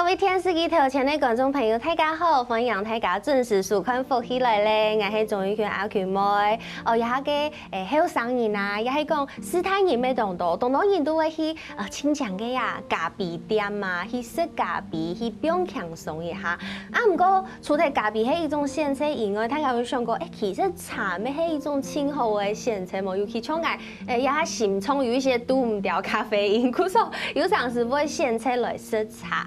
位电视机头前的观众朋友，大家好，欢迎大家准时收看福起来咧。我是钟宇权阿权妹，也下个后生人啊，也是讲斯坦人要动人都会去亲像个呀咖啡店嘛，去食咖啡，去变轻松一下。不过除了咖啡是一种选择以外，大家有想过，其实茶咩是一种清好的选择嘛？尤其像也下心中有一些拄唔掉咖啡因，故说有常时会选择来喝茶。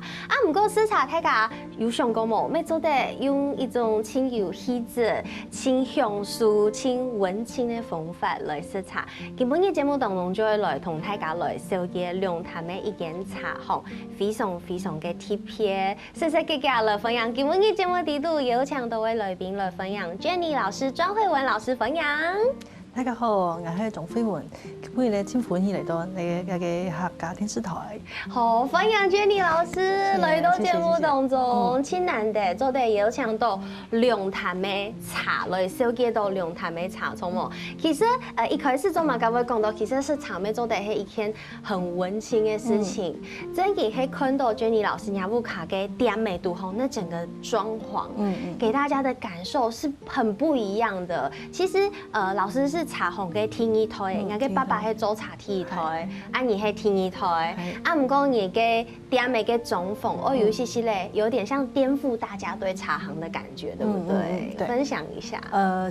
不过喝茶大家有想过冇？要做得用一种清有气质、清香素、清文青的方法来喝茶。今本日节目当中就会来同大家来小介龙潭的一间茶行，非常嘅特别。谢谢大家来分享。今本日节目地度有请多位来宾来分享 ，Jenny 老师、庄慧文老师分享。大家好，我是庄慧文，今日咧请欢迎来到你个客家电视台。好，欢迎 Jenny 老师来到节目当中，真难得做得有请到龙潭的茶来小介到龙潭的茶厂嘛。其实一开始做嘛，刚会讲到，其实是茶妹做的是一件很文青的事情。真也可以看到 Jenny 老师nhà布卡给店美独红那整个装潢，给大家的感受是很不一样的。其实老师是茶行嘅天一台，人家爸爸係做茶天一台，阿姨係天一台，唔過你嘅店嘅中風，有一些咧，有點像顛覆大家對茶行的感覺，對不對？對，分享一下。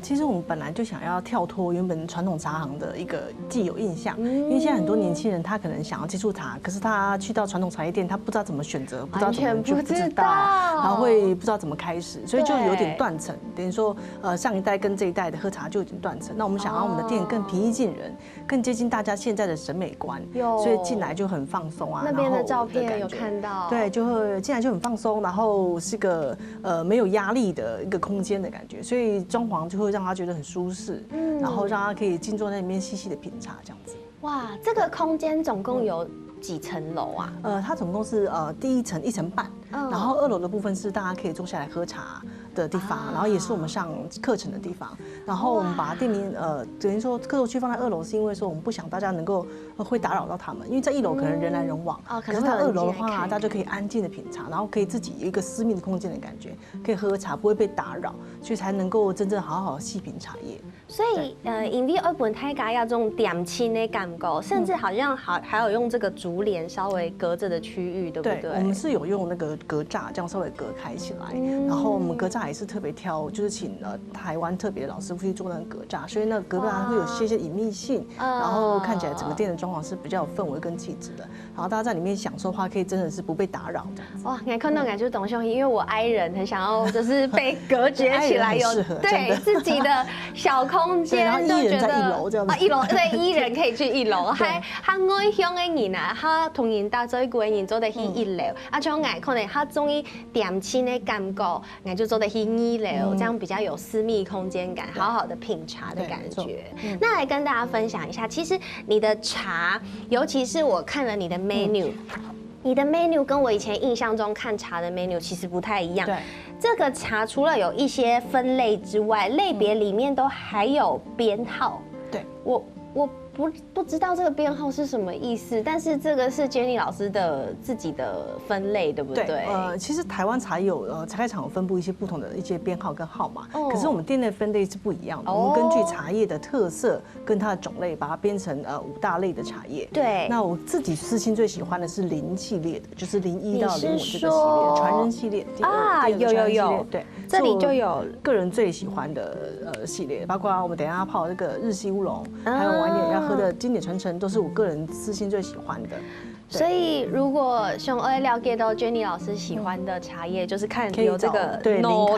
其實我們本來就想要跳脫原本傳統茶行的一個既有印象，因為現在很多年輕人他可能想要接觸茶，可是他去到傳統茶葉店，他不知道怎麼選擇，不知道怎麼去不知道，然後會不知道怎麼開始，所以就有點斷層，等於說上一代跟這一代的喝茶就已經斷層。那我們想要我們的店更平易近人，更接近大家現在的審美觀，所以進來就很放鬆啊。那邊的照片有看到，對，就會進來就很放鬆，然後是個沒有壓力的一個空間的感覺，所以裝潢就會讓他覺得很舒適，然後讓他可以靜坐在裡面細細的品茶這樣子。哇，這個空間總共有幾層樓啊？它總共是第一層1層半，然後2樓的部分是大家可以坐下來喝茶的地方，然後也是我們上課程的地方。然後我們把店名等於說客座區放在2樓，是因為說我們不想大家能夠會打擾到他們，因為在1樓可能人來人往，可是到2樓的話，大家就可以安靜的品茶，然後可以自己有一個私密的空間的感覺，可以喝茶不會被打擾，所以才能夠真正好好細品茶葉。所以因為日本大家要這種點心的感覺，甚至好像還有用這個竹簾稍微隔着的區域，對不對？對，我們是有用那個隔柵，這樣稍微隔開起來，然後我們隔柵也是特別挑，就是請台灣特別的老師傅去做那個隔柵，所以那個隔柵會有些隱秘性，然後看起來整個店的裝潢是比較有氛圍跟氣質的，然後大家在裡面享受的話，可以真的是不被打擾。哇，我看到感覺懂兄弟，因為我 I 人很想要就是被隔絕起來，有對自己的小空間，就覺得1樓這樣子。1樓對1人可以去1樓，還外向的人啊，他同人搭做過的人做得去1樓，像我可能他中意點心的感覺，我就做得去2樓，這樣比較有私密空間感，好好的品茶的感覺。那來跟大家分享一下，其實你的茶，尤其是我看了你的 menu。你的 menu 跟我以前印象中看茶的 menu 其實不太一樣。對，這個茶除了有一些分類之外，類別裡面都還有編號。對，我不知道這個編號是什麼意思，但是這個是 Jenny 老師的自己的分類，對不對？對，其實台灣茶有茶開廠有分布一些不同的一些編號跟號碼，可是我們店內分類是不一樣的。我們根據茶葉的特色跟它的種類，把它編成5大類的茶葉。對，那我自己私心最喜歡的是0系列的，就是01到05這個系列，傳人系列。啊，有，對，這裡就有個人最喜歡的系列，包括我們等一下泡這個日系烏龍，還有晚點要喝的經典傳承，都是我個人私心最喜歡的。所以如果想要了解到 Jenny 老師喜歡的茶葉，就是看有這個0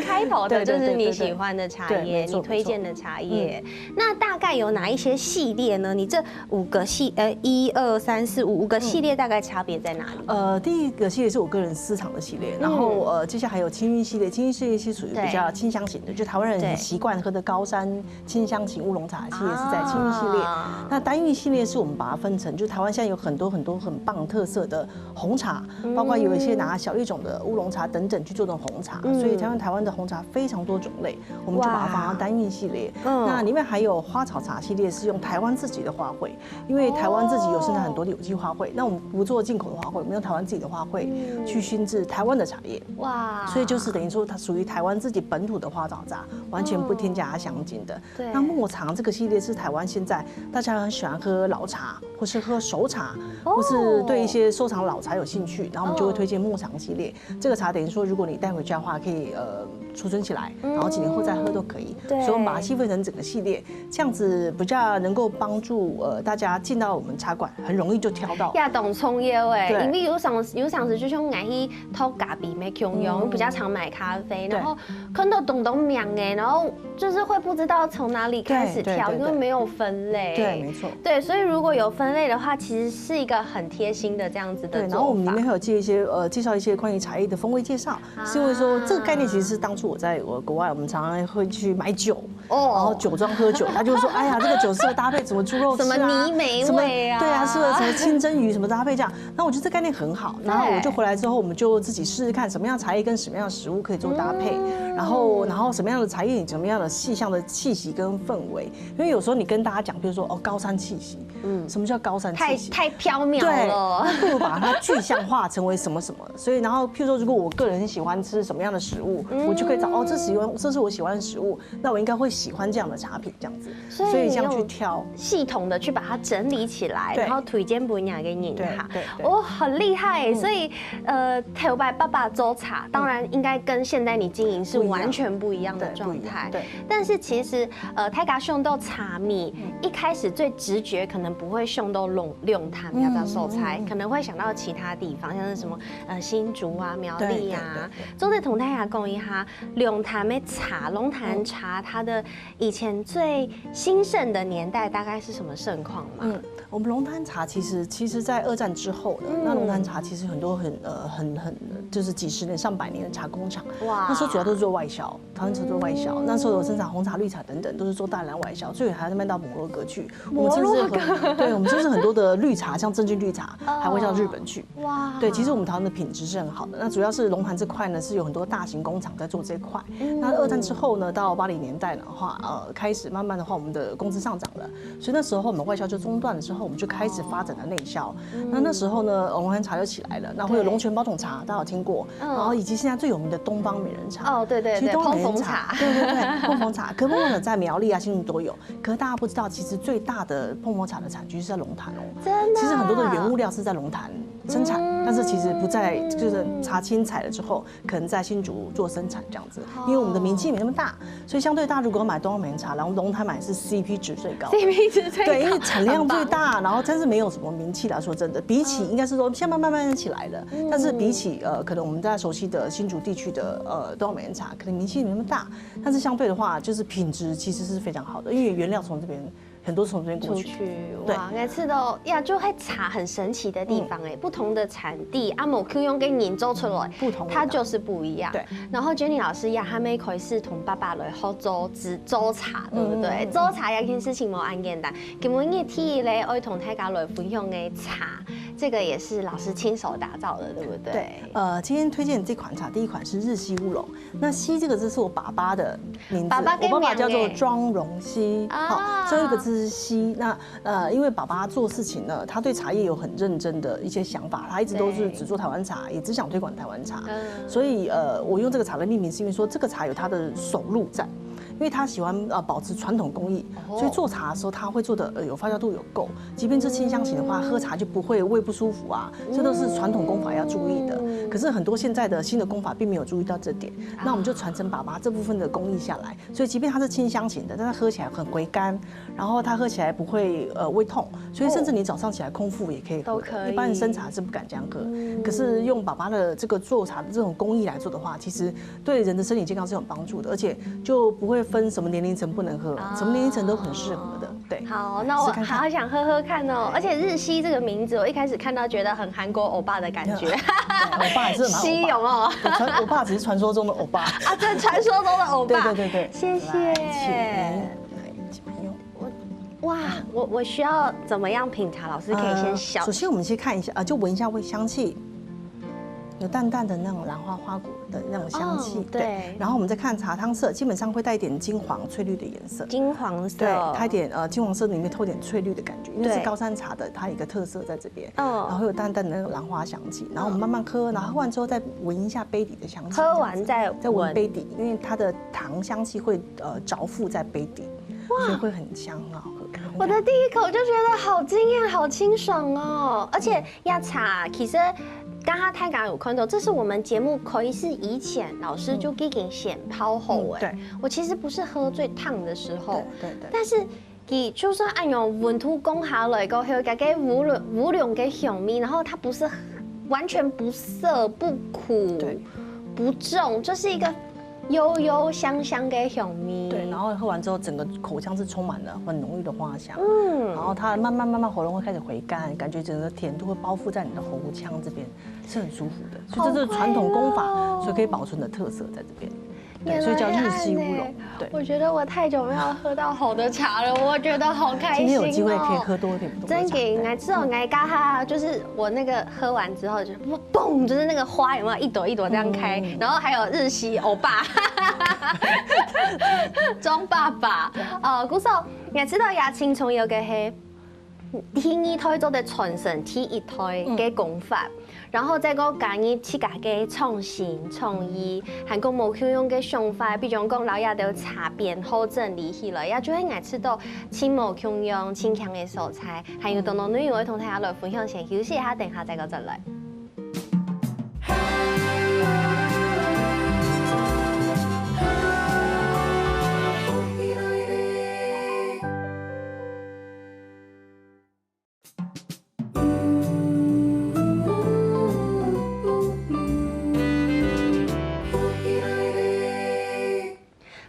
開頭的，就是你喜歡的茶葉，你推薦的茶葉。那大概有哪一些系列呢？你這5個系1、2、3、4、5個系列大概差別在哪裡？第一個系列是我個人私藏的系列，然後接下來還有清韻系列，清韻系列是屬於比較清香型的，就台灣人很習慣喝的高山清香型烏龍茶系列是在清韻系列。那單韻系列是我們把它分成，就台灣現在有很很多很棒特色的红茶，包括有一些拿小粒种的乌龙茶等等去做成红茶，所以台湾的红茶非常多种类，我们就把它放到单韵系列。那里面还有花草茶系列，是用台湾自己的花卉，因为台湾自己有生产很多的有机花卉，那我们不做进口的花卉，我们用台湾自己的花卉去熏制台湾的茶叶。哇！所以就是等于说它属于台湾自己本土的花草茶，完全不添加香精的。那墨茶这个系列是台湾现在大家很喜欢喝老茶，或是喝熟茶，或是对一些收藏老茶有兴趣，然后我们就会推荐墨茶系列。这个茶等于说，如果你带回家的话，可以储存起来，然后几年后再喝都可以。所以我们把它细分成整个系列，这样子比较能够帮助大家进到我们茶馆，很容易就挑到。呀，懂葱油哎，因为有上次就像爱去偷咖啡没空用，比较常买咖啡，然后看到懂名哎，然后就是会不知道从哪里开始挑，因为没有分类。对，没错。对，所以如果有分类的话，其实是一个很贴心的这样子的做法。然后我们里面还有介绍一些关于茶叶的风味介绍，是因为说这个概念其实是当初我在国外，我们常常会去买酒，然后酒庄喝酒，他就说，哎呀，这个酒适合搭配什么猪肉吃啊，什么泥煤味啊，对啊，适合什么清蒸鱼什么搭配这样。那我觉得这概念很好，然后我就回来之后，我们就自己试试看什么样的茶叶跟什么样的食物可以做搭配，然后什么样的茶叶你怎么样的细项的气息跟氛围，因为有时候你跟大家讲，比如说高山气息，什么叫高山气息？太缥缈了，那不如把它具象化成为什么什么。所以然后譬如说，如果我个人喜欢吃什么样的食物，我就可以找这是我喜欢的食物，那我应该会喜欢这样的茶品这样子。所以这样去挑，系统的去把它整理起来，然后推荐不一样给你哈。对，哦，很厉害。所以台湾爸爸粥茶，当然应该跟现在你经营是完全不一样的状态。对，但是其实泰嘎熊豆茶米一开始最直觉可能不会熊豆龙潭要不要收菜，可能会想到其他地方，像是什么新竹啊、苗栗啊。做在同泰雅讲一下龙潭的茶，龙潭茶它的以前最兴盛的年代大概是什么盛况吗？我们龙潭茶其实在2战之后的，那龙潭茶其实很多就是几十年、上百年的茶工厂，哇，那时候主要都是做外销，台湾做外销，那时候有生产红茶、绿茶等等，都是做大量外销，最远还要卖到摩洛哥去。我们甚至很多的绿茶，像真菌绿茶，还会到日本去。哇，对，其实我们台湾的品质是很好的。那主要是龙潭这块呢，是有很多大型工厂在做这块。那2战之后呢，到80年代的话，开始慢慢的话，我们的工资上涨了，所以那时候我们外销就中断了之后，我们就开始发展了内销。那时候呢，龙潭茶就起来了，那会有龙泉包种茶，大家有听过，然后以及现在最有名的东方美人茶。对，蓬蓬茶，对，蓬蓬茶。可蓬蓬茶在苗栗啊、新竹都有，可是大家不知道，其实最大的蓬蓬茶的产区是在龙潭哦。真的，其实很多的原物料是在龙潭生产，但是其实不在，就是茶青采了之后，可能在新竹做生产这样子。因为我们的名气没那么大，所以相对大家如果买东方美人茶，然后龙潭买是 CP 值最高，CP 值最高，对，因为产量最大，然后但是没有什么名气啦。说真的，比起应该是说现在慢慢起来了，但是比起可能我们大家熟悉的新竹地区的东方美人茶，可能名气没那么大，但是相对的话，就是品质其实是非常好的，因为原料从这边。很多从这边过去，哇，每次都呀，就会茶很神奇的地方哎，不同的产地，阿某 Q 用跟研究出来，不同，它就是不一样。对。然后 Jenny 老师呀，他们可以是同爸爸来喝粥茶，对不对？粥茶有件事情冇安简单，今日嘅天咧，我同大家来分享嘅茶，这个也是老师亲手打造的，对不对？对。今天推荐这款茶，第一款是日西乌龙。那西这个字是我爸爸的名字，我爸爸叫做庄荣西，好，最后一个字。西那因为爸爸做事情呢，他对茶叶有很认真的一些想法，他一直都是只做台湾茶，也只想推广台湾茶，所以我用这个茶的命名是因为说这个茶有它的手路在。因为他喜欢保持传统工艺，所以做茶的时候他会做的有发酵度有够，即便是清香型的话，喝茶就不会胃不舒服啊，这都是传统功法要注意的。可是很多现在的新的功法并没有注意到这点，那我们就传承爸爸这部分的工艺下来，所以即便它是清香型的，但它喝起来很回甘，然后它喝起来不会胃痛，所以甚至你早上起来空腹也可以喝的。一般人生茶是不敢这样喝，可是用爸爸的这个做茶的这种工艺来做的话，其实对人的身体健康是有帮助的，而且就不会分什么年龄层不能喝，什么年龄层都很适合的。对，好，那我好想喝喝看哦。而且日西这个名字，我一开始看到觉得很韩国欧巴的感觉。欧巴也是蛮西有哦。欧巴只是传说中的欧巴啊，对，传说中的欧巴。对，谢谢。哇，我需要怎么样品茶？老师可以先小。首先我们先看一下就闻一下香气。有淡淡的那种兰花花果的那种香气，对。然后我们再看茶汤色，基本上会带一点金黄翠绿的颜色。金黄色，对，它一点金黄色里面透点翠绿的感觉，因为是高山茶的，它有一个特色在这边。然后有淡淡的那种兰花香气，然后我们慢慢喝，然后喝完之后再闻一下杯底的香气。喝完再闻杯底，因为它的糖香气会着附在杯底，所以会很香啊。我的第一口就觉得好惊艳，好清爽哦！而且呀茶其实。刚刚太刚有看到，这是我们节目可以是以前老师就已经先泡好哎。对，我其实不是喝最烫的时候，对。但是佢就算按用温度降下来过后，加个无量的香味，然后它不是完全不涩不苦，不重，就是一个悠悠香香的香味。对，然后喝完之后，整个口腔是充满了很浓郁的花香。然后它慢慢喉咙会开始回甘，感觉整个甜度会包覆在你的喉腔这边，是很舒服的。所以这是传统功法，所以可以保存的特色在这边。对，所以叫日系乌龙。对，我觉得我太久没有喝到好的茶了，我觉得好开心。今天有机会可以喝多一点。真给爱吃哦，爱嘎哈，就是我那个喝完之后就嘣，就是那个花有没有一朵一朵这样开，然后还有日系欧巴，庄爸爸，古时候爱知道也青葱有个係天二胎做的傳承天一胎嘅功法。然後再個加入自家嘅創新創意，韓國冇佢用嘅想法，比如講老爺都茶編好整理起來，也就係愛吃到輕冇佢用輕強嘅素菜，還有當當女我會同大家來分享，先休息一下，等下再個再來。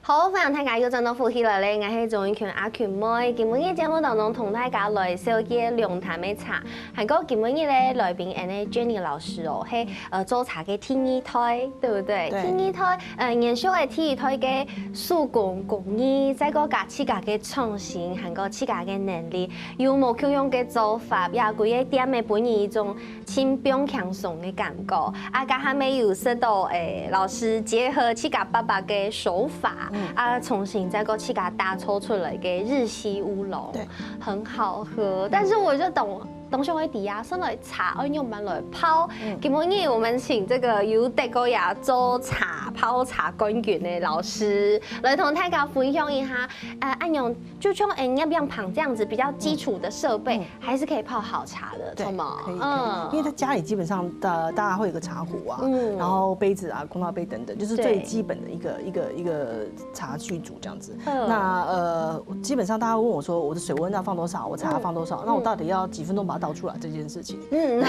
好，歡迎大家又轉到富喜來咧，我係鍾永權阿權妹。今日嘅節目當中同大家來紹介龍潭嘅茶，係個今日咧來賓係 Jenny 老師哦，係做茶嘅天二胎，對不對？天二胎研究嘅天二胎嘅手工工藝，再個加自家嘅創新，係個自家嘅能力，有冇佢用嘅做法，也佢嘅點嘅本一種輕鬆輕鬆嘅感覺。啊，加下面有識到老師結合自家爸爸嘅手法。重新再個自家打抽出來嘅日系烏龍，對，很好喝。但是我就董兄會底下上來茶，用慢來泡。今日我們請這個有德國亞洲茶泡茶冠軍的老師來同大家分享一下，按用就像樣旁這樣子比較基礎的設備，還是可以泡好茶的，對嗎？可以，因為在家裡基本上大家會有個茶壺啊，然後杯子啊、公道杯等等，就是最基本的一個茶具組這樣子。那基本上大家問我說，我的水溫要放多少，我茶要放多少，那我到底要幾分鐘把它倒出來這件事情？對，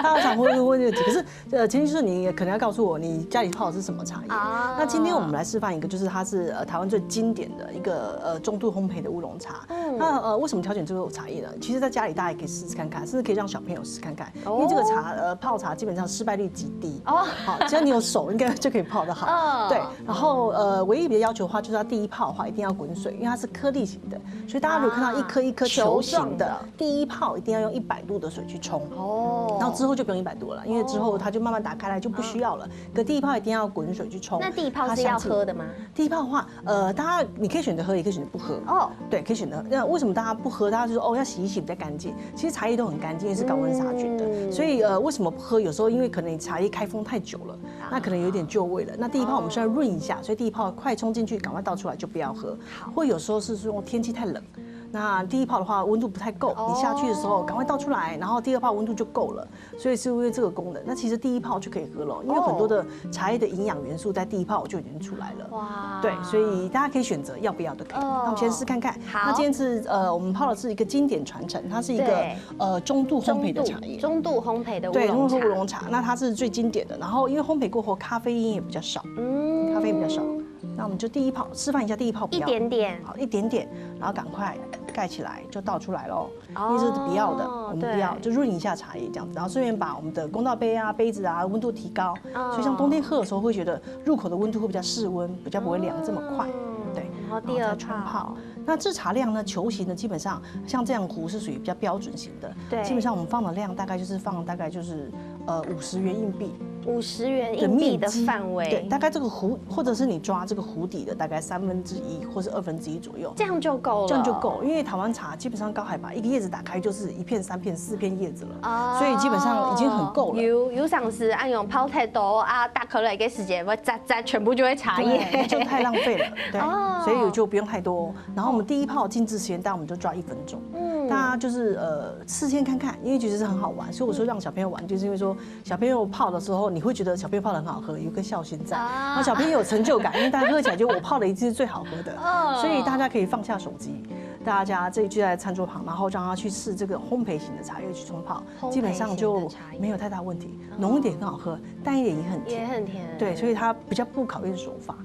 大家常會問這個，可是前提是你可能要告訴我你家裡泡的是什麼茶葉。那今天我們來示範一個，就是它是台灣最經典的一個中度烘焙的烏龍茶。那為什麼挑選這個茶葉呢？其實在家裡大家也可以試試看看，甚至可以讓小朋友試看看，因為這個茶泡茶基本上失敗率極低。好，只要你有手，應該就可以泡得好。對，然後唯一別的要求的話，就是它第一泡的話一定要滾水，因為它是顆粒型的，所以大家如果看到一顆一顆球形的，第一泡一定要用100度的水去沖。然後之後就不用100度了，因為之後它就慢慢打開來就不需要了。可第一泡一定要滾水去沖。那第一泡是要喝的嗎？第一泡的話，大家你可以選擇喝，也可以選擇不喝。對，可以選擇。那為什麼大家不喝？大家就說要洗一洗比較乾淨。其實茶葉都很乾淨，因為是高溫殺菌的。所以為什麼不喝？有時候因為可能你茶葉開封太久了，那可能有點舊味了。那第一泡我們需要潤一下，所以第一泡快沖進去，趕快倒出來就不要喝。或有時候是說天氣太冷。那第一泡的話溫度不太夠，你下去的時候趕快倒出來，然後第二泡溫度就夠了，所以是因為這個功能。那其實第一泡就可以喝了，因為很多的茶葉的營養元素在第一泡就已經出來了。哇，對，所以大家可以選擇要不要都可以。那我們先試看看。好，那今天是我們泡的是一個經典傳承，它是一個中度烘焙的茶葉。中度烘焙的烏龍茶。對，中度烏龍茶，那它是最經典的。然後因為烘焙過後咖啡因也比較少，咖啡因比較少。那我們就第一泡示範一下，第一泡不要，一點點，好，一點點，然後趕快蓋起來就倒出來咯。因為這是不要的，我們不要，就潤一下茶葉這樣子，然後順便把我們的公道杯啊、杯子啊溫度提高，所以像冬天喝的時候會覺得入口的溫度會比較室溫，比較不會涼這麼快。對，然后第二冲泡。那制茶量呢，球形的基本上像这样壶是属于比较标准型的，对，基本上我们放的量大概就是50元硬币。50元硬币的范围，对，大概这个壶，或者是你抓这个壶底的大概1/3或是1/2左右，这样就够了。这样就够，因为台湾茶基本上高海拔，一个叶子打开就是1片、3片、4片叶子了，所以基本上已经很够了。有上次按用泡太多啊，大可乐给时间，我摘全部就会茶叶，就太浪费了。对，所以就不用太多。然后我们第一泡静置时间，大概我们就抓1分钟。大家就是事先看看，因为其实是很好玩，所以我说让小朋友玩，就是因为说小朋友泡的时候，你会觉得小朋友泡的很好喝，有个孝心在，然后小朋友有成就感，因为大家喝起来就我泡的一定是最好喝的，所以大家可以放下手机，大家这就在餐桌旁，然后让他去试这个烘焙型的茶叶去冲泡，基本上就没有太大问题，浓一点更好喝，淡一点也很甜，也很甜，对，所以它比较不考验手法。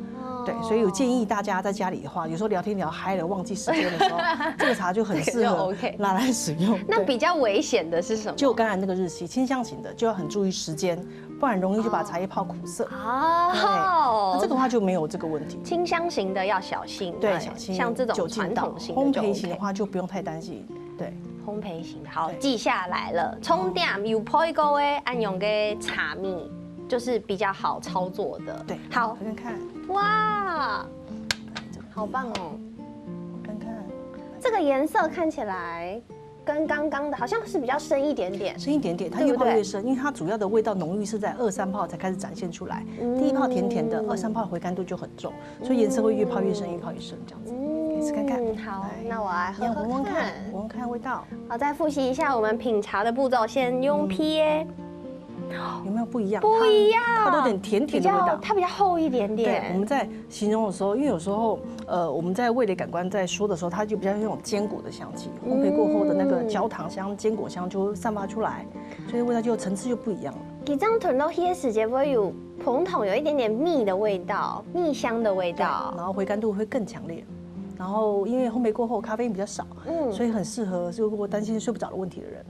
对，所以我建议大家在家里的话，有时候聊天聊嗨了，忘记时间的时候，这个茶就很适合拿来使用。那比较危险的是什么？就刚才那个日期，清香型的就要很注意时间，不然容易就把茶叶泡苦涩。那这个话就没有这个问题。清香型的要小心，对，小心。像这种传统型的烘焙型的话就不用太担心。对，烘焙型的好记下来了。冲点有泡一个诶，按用嘅茶蜜。就是比较好操作的，对，好，看看，哇，好棒哦！看看，这个颜色看起来跟刚刚的好像是比较深一点点，深一点点，它越泡越深，因为它主要的味道浓郁是在2、3泡才开始展现出来。第一泡甜甜的，2、3泡回甘度就很重，所以颜色会越泡越深，越泡越深这样子。可以试看看。好，那我来喝喝看，闻看味道。好，再复习一下我们品茶的步骤，先用批。有没有不一样？不一样，它都有点甜甜的味道，它比较厚一点点。对，我们在形容的时候，因为有时候我们在味蕾感官在说的时候，它就比较有那种坚果的香气，烘焙过后的那个焦糖香、坚果香就会散发出来，所以味道就层次就不一样了。几张囤到迄个时间会有红桶有一点点蜜的味道，蜜香的味道，然后回甘度会更强烈。然后因为烘焙过后咖啡因比较少，所以很适合如果担心睡不着的问题的人。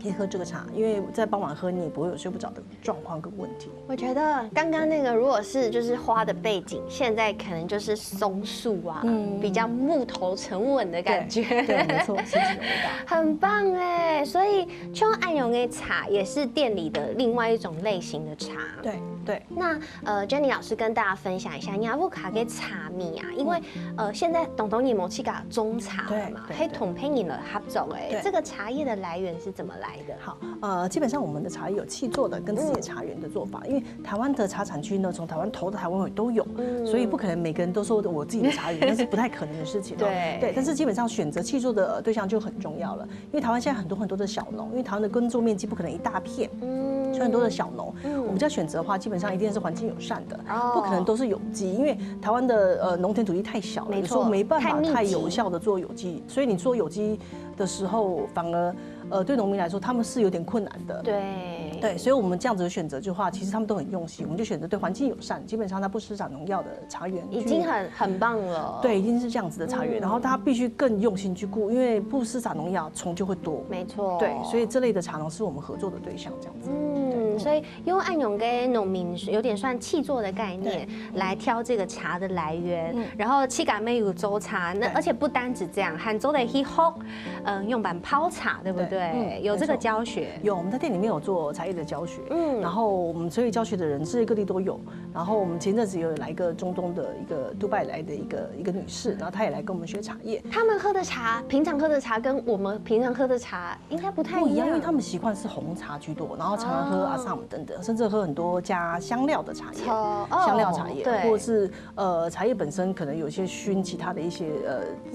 可以喝这个茶，因为在傍晚喝你也不会有睡不着的状况跟问题。我觉得刚刚那个如果是就是花的背景，现在可能就是松树啊，比较木头沉稳的感觉。对，没错，是这种味道，很棒哎。所以像暗涌的茶也是店里的另外一种类型的茶。对。那Jenny 老师跟大家分享一下，雅布卡给茶蜜啊，因为现在东你某气嘎中茶了嘛，可以统配你了合作哎，这个茶叶的来源是怎么来？好，基本上我们的茶叶有契作的跟自己的茶园的做法，因为台湾的茶产区呢，从台湾头到台湾尾都有，所以不可能每个人都说我自己的茶园，那是不太可能的事情。对，但是基本上选择契作的对象就很重要了，因为台湾现在很多的小农，因为台湾的耕作面积不可能一大片，所以很多的小农，我们要选择的话，基本上一定是环境友善的，不可能都是有机，因为台湾的农田土地太小了，有时候没办法太有效的做有机，所以你做有机的时候反而。对农民来说，他们是有点困难的。对，所以我们这样子的选择的话，其实他们都很用心。我们就选择对环境友善，基本上它不施撒农药的茶园，已经很棒了。对，已经是这样子的茶园。然后大家必须更用心去顾，因为不施撒农药，虫就会多。没错。对，所以这类的茶农是我们合作的对象，这样子。所以用暗涌跟农民有点算契作的概念来挑这个茶的来源，然后七感妹有周茶，那而且不单只这样，杭州的去喝，用板泡茶，对不对？有这个教学，有我们在店里面有做茶叶的教学，然后我们所以教学的人世界各地都有，然后我们前阵子有来一个中东的一个杜拜来的一个女士，然后她也来跟我们学茶叶，他们喝的茶，平常喝的茶跟我们平常喝的茶应该不太一样，因为他们习惯是红茶居多，然后常常喝阿萨姆等等，甚至喝很多加香料的茶叶，香料茶叶，或者是茶叶本身可能有一些熏其他的一些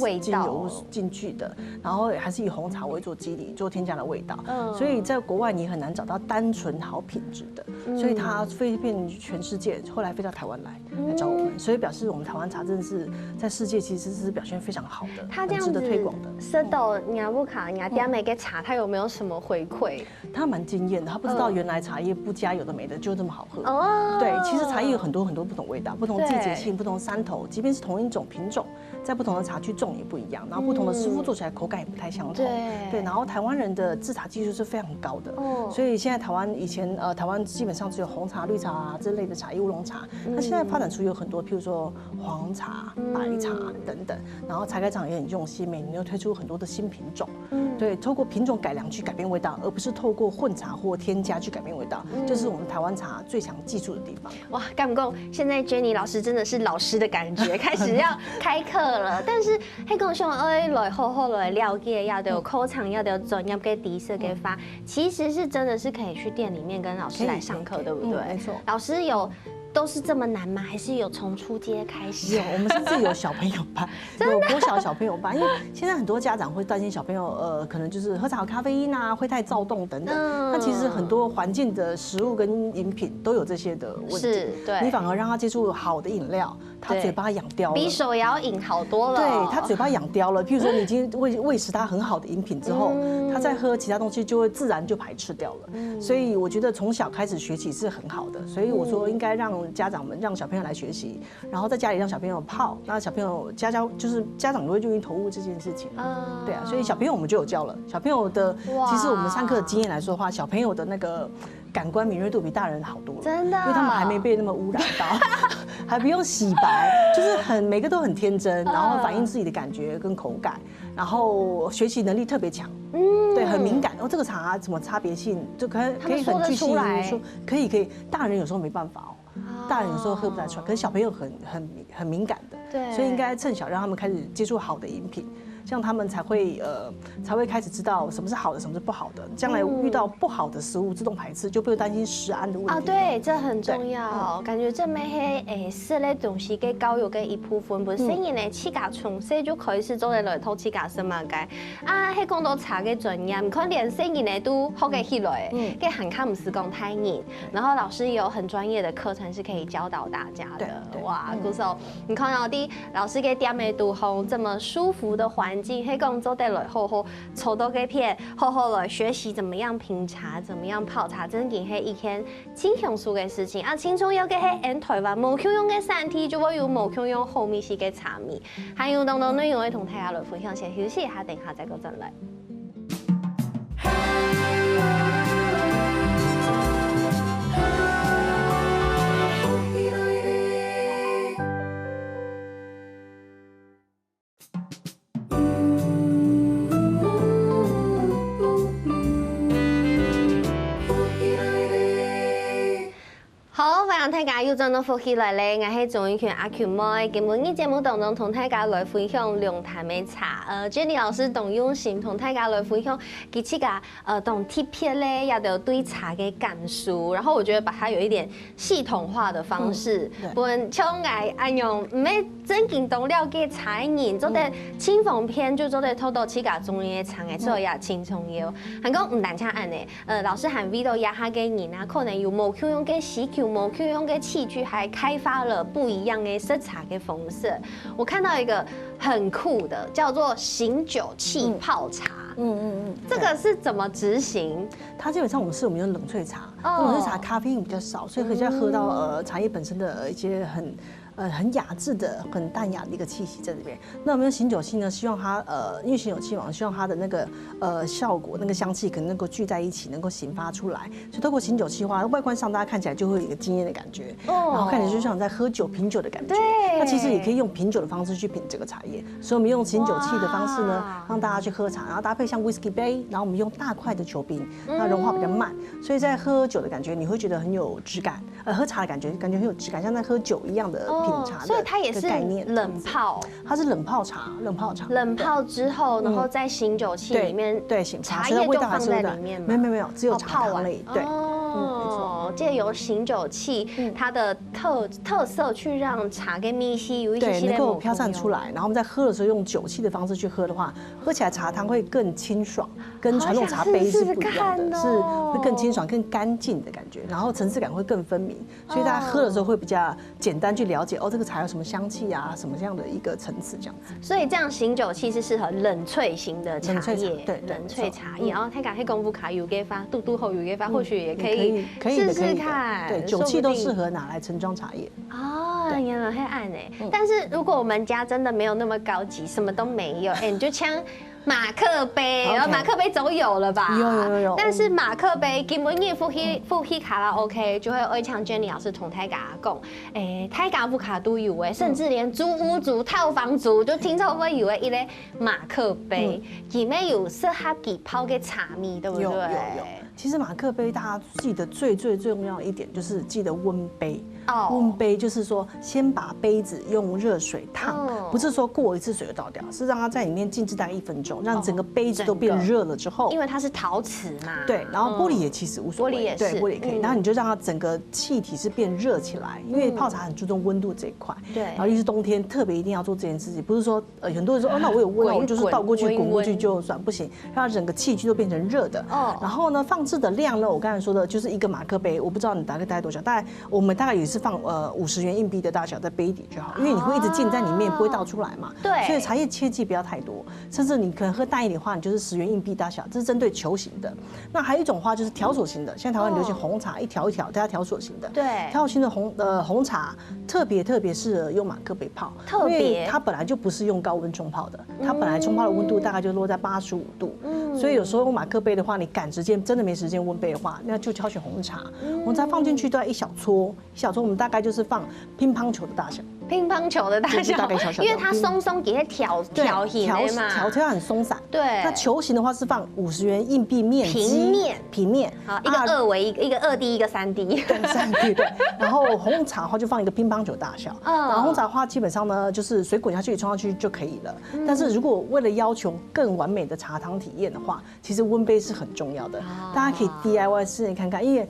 味道进去的，然后还是以红茶为做基底，做添加的味道，所以在国外你很难找到单纯好品质的，所以它飞遍全世界，后来飞到台湾来找我们，所以表示我们台湾茶真的是在世界其实是表现非常好的，它这样子值得推广的。舌头雅布卡雅点每个茶，它有没有什么回馈？他蛮惊艳的，他不知道原来茶叶不加有的没的就这么好喝。哦，对，其实茶叶有很多不同味道，不同季节性，不同山头，即便是同一种品种，在不同的茶区种也不一样，然后不同的师傅做起来口感也不太相同。对，然后台湾人的制茶技术是非常高的，所以现在台湾以前台湾基本上只有红茶、绿茶这类的茶叶乌龙茶，那现在发展本书有很多，譬如说黄茶、白茶等等，然后茶改厂也很用心，每年又推出很多的新品种，对，透过品种改良去改变味道，而不是透过混茶或添加去改变味道，这是我们台湾茶最想记住的地方。哇，敢不讲，现在 Jenny 老师真的是老师的感觉，开始要开课了。但是迄讲上来好好来了解，要有口场，要有专业嘅知识嘅法，其实是真的是可以去店里面跟老师来上课，对不对？没错。老师都是这么难吗？还是有从初阶开始？有，我们甚至有小朋友班，有国小小朋友班，因为现在很多家长会担心小朋友可能就是喝茶有咖啡因啊，会太躁动等等。那其实很多环境的食物跟饮品都有这些的问题。对，你反而让他接触好的饮料，他嘴巴养刁了，比手摇饮好多了。对，他嘴巴养刁了。譬如说，你已经喂食他很好的饮品之后，他再喝其他东西就会自然就排斥掉了。所以我觉得从小开始学起是很好的。所以我说应该让家长们让小朋友来学习，然后在家里让小朋友泡，那小朋友就是家长都会愿意投入这件事情。对啊，所以小朋友我们就有教了。小朋友的，其实我们上课的经验来说的话，小朋友的那个感官敏锐度比大人好多了，真的，因为他们还没被那么污染到，还不用洗白，就是每个都很天真，然后反映自己的感觉跟口感，然后学习能力特别强。对，很敏感。这个茶什么差别性，就可以很具细说，可以。大人有时候没办法大人有时候喝不太出来，可是小朋友很敏感的，对，所以应该趁小让他们开始接触好的饮品，这样他们才会开始知道什么是好的，什么是不好的。将来遇到不好的食物自动排斥，就不用担心食安的问题。啊，对，这很重要。感觉这咩食类东西嘅教育嘅一部分，本身呢饲家從細就可以是做嚟來偷飼家生嘛嘅。啊，喺講到茶嘅專業，唔可連細人呢都學嘅起來，嘅行卡唔是講太嚴。然後老師也有很專業的課程是可以教導大家的。哇，故手，你看到啲老師嘅店嘅都好這麼舒服的環境，喺講做得來好好，抽到嘅片，好好來學習怎麼樣品茶，怎麼樣泡茶，真件係一件輕鬆舒嘅事情。啊，輕鬆有嘅係喺台灣冇共用嘅產地，就會有冇共用好味些嘅茶味，還有當內容會同大家來分享，先休息一下，等下再過陣來。大家又真到福起來咧，我係鍾意權阿權妹，今日節目當中同大家來分享龍潭嘅茶。Jenny 老師同用心同大家來分享，佢自家同貼片咧，要有對茶嘅感受，然後我覺得把它有一點系統化的方式，不然像我用唔係真正懂了嘅茶人，做得輕鬆片就做得偷到自家中意嘅茶嘅，所以也輕鬆要。係講唔單止按呢，老師還為到亞下嘅人啊，可能有冇共用嘅時球，冇共用嘅器具，還開發了不一樣的色茶嘅風色。我看到一個很酷的，叫做醒酒器泡茶。這個是怎麼執行？它基本上我們用冷萃茶，冷萃茶咖啡因比較少，所以可以喝到茶葉本身的一些很雅致的、很淡雅的一個氣息在這邊。那我們用醒酒器呢，希望它因為醒酒器嘛，希望它的那個效果、那個香氣可能能夠聚在一起，能夠醒發出來。所以透過醒酒器的話，外觀上大家看起來就會有一個驚豔的感覺，然後看起來就像在喝酒、品酒的感覺。那其實也可以用品酒的方式去品這個茶葉。所以我們用醒酒器的方式呢，讓大家去喝茶，然後搭配像 whisky 杯，然後我們用大塊的球冰，那融化比較慢，所以在喝酒的感覺你會覺得很有質感，喝茶的感覺很有質感，像在喝酒一樣的。所以它也是冷泡，它是冷泡茶，冷泡之後，然後在醒酒器裡面，對，茶葉就放在裡面嘛，沒有，只有茶湯類，對。借由醒酒器它的特色去讓茶跟米稀有一些能夠飄散出來，然後我們在喝的時候用酒器的方式去喝的話，喝起來茶湯會更清爽，跟傳統茶杯是不一樣的，是會更清爽、更乾淨的感覺，然後層次感會更分明，所以大家喝的時候會比較簡單去了解這個茶有什麼香氣啊，什麼這樣的一個層次這樣子。所以這樣醒酒器是適合冷萃型的茶葉，對，冷萃茶葉。然後睇下喺功夫卡有給發，嘟後有給發，或許也可以試試看。對，酒器都適合拿來盛裝茶葉。哦，原來會按誒。但是如果我們家真的沒有那麼高級，什麼都沒有，你就像马克杯，然后马克杯总有了吧？有。但是马克杯基本你付去卡拉 OK 就会会像 Jenny 老师同台甲讲，台甲不卡都有诶，甚至连租屋族、套房族就听说会以为一类马克杯里面有适合给泡给茶米，对不对？有。其实马克杯大家记得最重要一点就是记得温杯。温杯就是说，先把杯子用热水烫，不是说过一次水就倒掉，是让它在里面静置大概1分钟，让整个杯子都变热了之后，因为它是陶瓷嘛，对，然后玻璃也其实无所谓，玻璃也是，对，玻璃也可以，然后你就让它整个气体是变热起来，因为泡茶很注重温度这一块，对，然后又是冬天，特别一定要做这件事情，不是说很多人说那我有温，我就是倒过去滚过去就算，不行，让它整个器具都变成热的，然后呢放置的量呢，我刚才说的就是一个马克杯，我不知道你大概多小，我们大概也是放50元硬币的大小在杯底就好，因为你会一直浸在里面，不会倒出来嘛。对，所以茶叶切记不要太多，甚至你可能喝淡一点的话，你就是10元硬币大小，这是针对球形的。那还有一种话就是条索型的，现在台湾流行红茶，一条一条，大家条索型的。对，条索型的红茶特别适合用马克杯泡，特别它本来就不是用高温冲泡的，它本来冲泡的温度大概就落在85度。所以有时候用马克杯的话，你赶时间真的没时间温杯的话，那就挑选红茶。红茶放进去都要一小撮，我们大概就是放乒乓球的大小。乒乓球的大小，大概小小因为它松给它挑形的嘛，条很松散。对，那球形的话是放50元硬币面积，平面，好，一个2D，一个3D，对，3D 对。然后红茶的话就放一个乒乓球大小，然后红茶的话基本上呢就是水滚下去冲上去就可以了。但是如果为了要求更完美的茶汤体验的话，其实温杯是很重要的，大家可以 DIY 试验看看，因为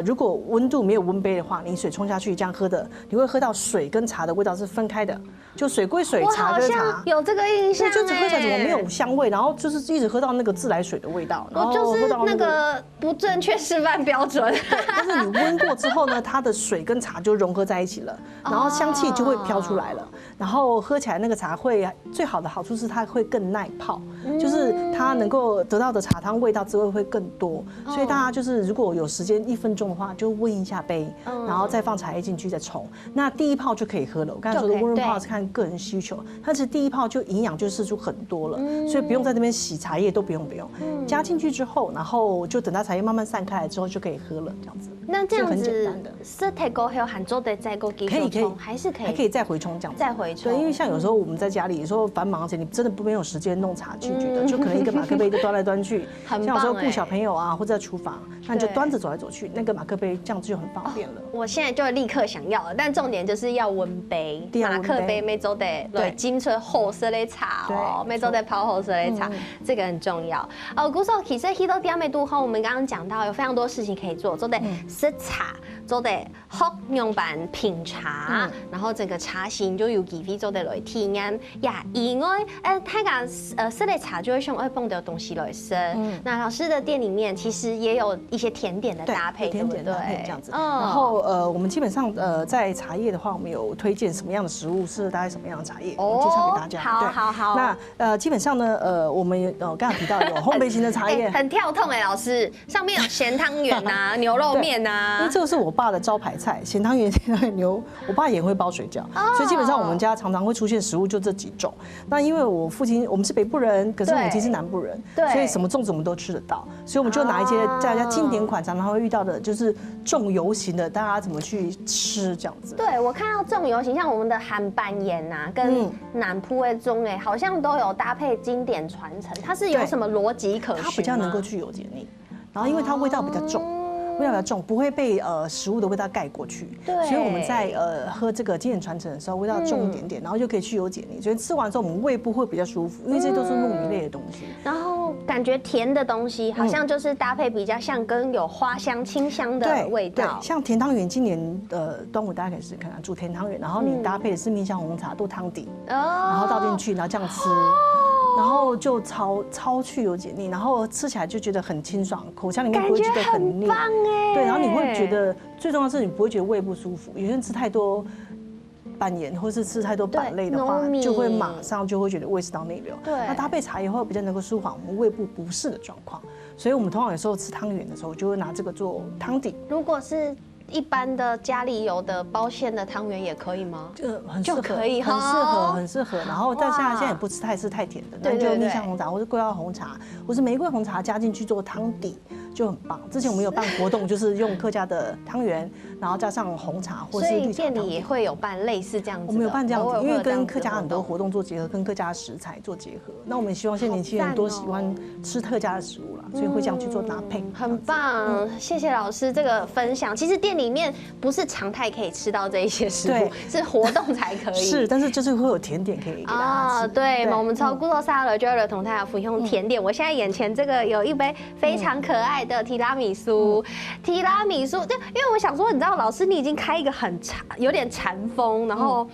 如果温度没有温杯的话，你水冲下去这样喝的，你会喝到水跟茶的味道是分开的，就水归水，茶归茶。有这个印象，就喝起来怎么没有香味，然后就是一直喝到那个自来水的味道，然后就是那个不正确示范标准。但是你温过之后呢，它的水跟茶就融合在一起了，然后香气就会飘出来了，然后喝起来那个茶会最好的好处是它会更耐泡，就是它能够得到的茶汤味道滋味会更多。所以大家就是如果有时间1分钟的话，就温一下杯，然后再放茶叶进去再冲，那第一泡就可以喝了。我刚才说的温润泡是看个人需求，但是第一泡就营养就释出很多了，所以不用在那边洗茶叶都不用，加进去之后，然后就等它茶叶慢慢散开来之后就可以喝了，这样子。那这样子是太高后含做的再过继续冲，还可以再回冲这样子。再回冲。对，因为像有时候我们在家里，有时候繁忙且你真的没有时间弄茶具，觉得就可能一个马克杯就端来端去，像有时候顾小朋友啊，或者在厨房，那你就端着走来走去，那个马克杯这样子就很方便了。我现在就立刻想要了，但重点就是要温杯，马克杯每周得对精粹厚色的茶哦，每周得泡厚色的茶，这个很重要。古时候其实去到点的度后，我们刚刚讲到有非常多事情可以做，做得试茶，做得喝用版品茶，然后整个茶型就有机会做得来体验呀。以外，他讲试的茶就会用放的东西来试。那老师的店里面其实也有一些甜点的搭配，甜点搭配这样子。然后我们基本上在茶叶的话，我们有推荐什么样的食物适合搭配什么样的茶叶，我介绍给大家。好。那基本上呢，我们刚才提到有烘焙型的茶叶，很跳痛老师，上面有咸汤圆啊、牛肉面啊。因为这个是我爸的招牌菜，咸汤圆、牛。我爸也会包水饺，所以基本上我们家常常会出现食物就这几种。那因为我父亲我们是北部人，可是母亲是南部人，所以什么粽子我们都吃得到，所以我们就拿一些大家经典款常常会遇到的，就是重油型的，大家怎么去吃这样子。对，我看到重油型，像我们的韩版盐呐，跟南部的中好像都有搭配经典传承，它是有什么逻辑可循吗？它比较能够去油解腻，然后因为它味道比较重。味道比较重，不会被食物的味道盖过去，所以我们在喝这个经典传承的时候，味道重一点点，然后就可以去油解腻，所以吃完之后我们胃部会比较舒服，因为这些都是糯米类的东西。然后感觉甜的东西好像就是搭配比较像跟有花香、清香的味道。对，像甜汤圆，今年端午大家可以试试看，煮甜汤圆，然后你搭配的是蜜香红茶做汤底，然后倒进去，然后这样吃。然后就超去油解腻，然后吃起来就觉得很清爽，口腔里面不会觉得很腻，对，然后你会觉得最重要的是你不会觉得胃不舒服。有些人吃太多板盐或是吃太多板类的话，就会马上就会觉得胃食道内流。对，那搭配茶叶会比较能够舒缓我们胃部不适的状况，所以我们通常有时候吃汤圆的时候就会拿这个做汤底。如果是一般的家里有的包馅的汤圆也可以吗？很适合，可以，很适合。然后但现在也不吃太甜的，那就蜜香红茶或是桂花红茶，或是玫瑰红茶加进去做汤底。就很棒。之前我们有办活动，就是用客家的汤圆，然后加上红茶或是绿茶。店里也会有办类似这样子。我们有办这样子，因为跟客家很多活动做结合，跟客家食材做结合。那我们希望现在年轻人多喜欢吃客家的食物啦，所以会这样去做搭配。很棒，谢谢老师这个分享。其实店里面不是常态可以吃到这一些食物，是活动才可以。是，但是就是会有甜点可以给大家吃。对，我们从古早沙了就有同大家服用甜点。我现在眼前这个有一杯非常可爱的提拉米苏，就因为我想说，你知道老师你已经开一个有点禅风，然后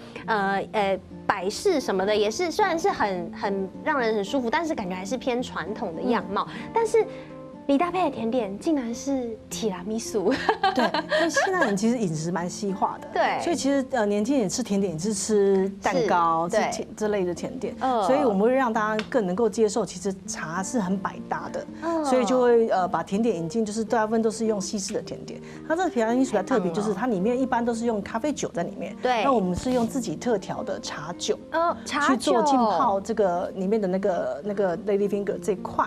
摆饰什么的也是，虽然是很让人很舒服，但是感觉还是偏传统的样貌，但是。你搭配的甜点竟然是提拉米苏，对，因为现在人其实饮食蛮西化的，对，所以其实年轻人吃甜点也是吃蛋糕、吃这类的甜点，所以我们会让大家更能够接受，其实茶是很百搭的，所以就会把甜点引进，就是大部分都是用西式的甜点。它这个提拉米苏比较特别，就是它里面一般都是用咖啡酒在里面，对，那我们是用自己特调的茶酒，去做浸泡这个里面的那个 Lady Finger 这一块，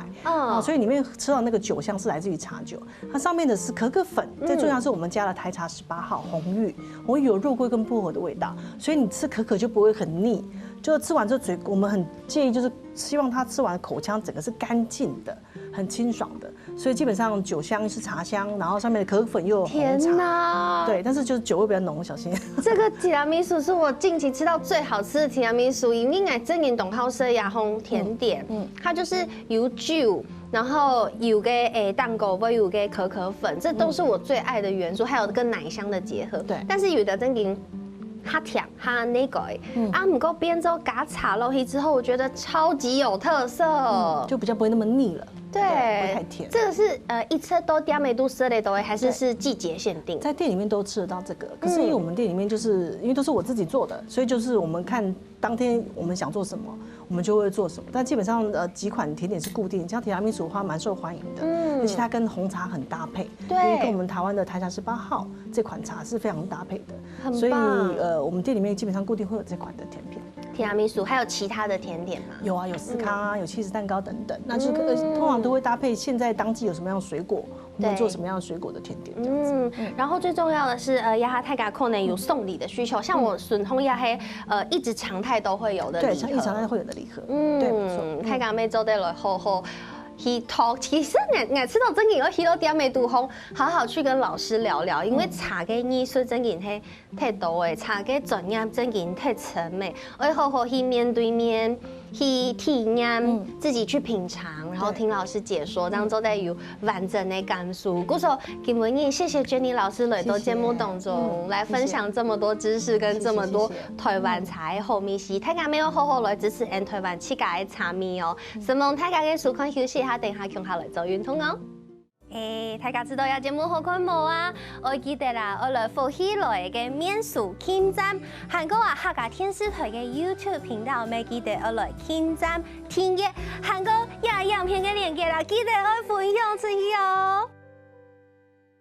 所以里面吃到那个酒香是来自于茶酒，它上面的是可可粉，最重要是我们加了台茶18号红玉有肉桂跟薄荷的味道，所以你吃可可就不会很腻。就吃完之后我们很建议就是希望他吃完口腔整个是干净的、很清爽的，所以基本上酒香是茶香，然后上面的可可粉又有红茶，对，但是就是酒味比较浓，小心。这个提拉米苏是我近期吃到最好吃的提拉米苏，因为真言董浩生雅烘甜点，它就是有酒。然后有个蛋糕，或有个可可粉，这都是我最爱的元素，还有跟奶香的结合。对，但是有的真的它甜，它那个不过边州加茶落去之后，我觉得超级有特色，就比较不会那么腻了。对，不会太甜。这个是一车都点美都色的都会，还是季节限定？在店里面都吃得到这个，可是因为我们店里面就是因为都是我自己做的，所以就是我们看当天我们想做什么，我们就会做什么。但基本上几款甜点是固定，像提拉米苏的话蛮受欢迎的，而且它跟红茶很搭配，因为跟我们台湾的台茶18号这款茶是非常搭配的，所以我们店里面基本上固定会有这款的甜品。提拉米苏还有其他的甜点吗？有啊，有司康啊，有起司蛋糕等等，那就通常都会搭配现在当季有什么样的水果，我们做什么样的水果的甜点这样子。然后最重要的是亚哈泰嘎扣呢有送礼的需求，像我顺通亚黑一直常态都会有的礼盒，对，一直常态会有的礼盒，对，没错。泰嘎妹做得来好。其实我吃到真嘅，我去到店美杜烘，好好去跟老师聊聊，因为茶嘅艺术真嘅太多诶，茶嘅专业真嘅太沉美，我要好好去面对面去体验，自己去品尝，然后听老师解说，当做在有完整的感受。故说今日谢谢 Jenny 老师来到节目当中来分享这么多知识跟这么多台湾茶的好美食，大家没有好好来支持台湾自家的茶米哦，希望大家嘅舒康休息。等下共下来做运动哦。大家知道有节目好看无啊？我记得啦，我来福喜来嘅免数轻站，韩国客家电视台嘅 YouTube 频道，咪记得我来轻站听嘅韩国亚样片嘅链接啦，记得我分享出去哦。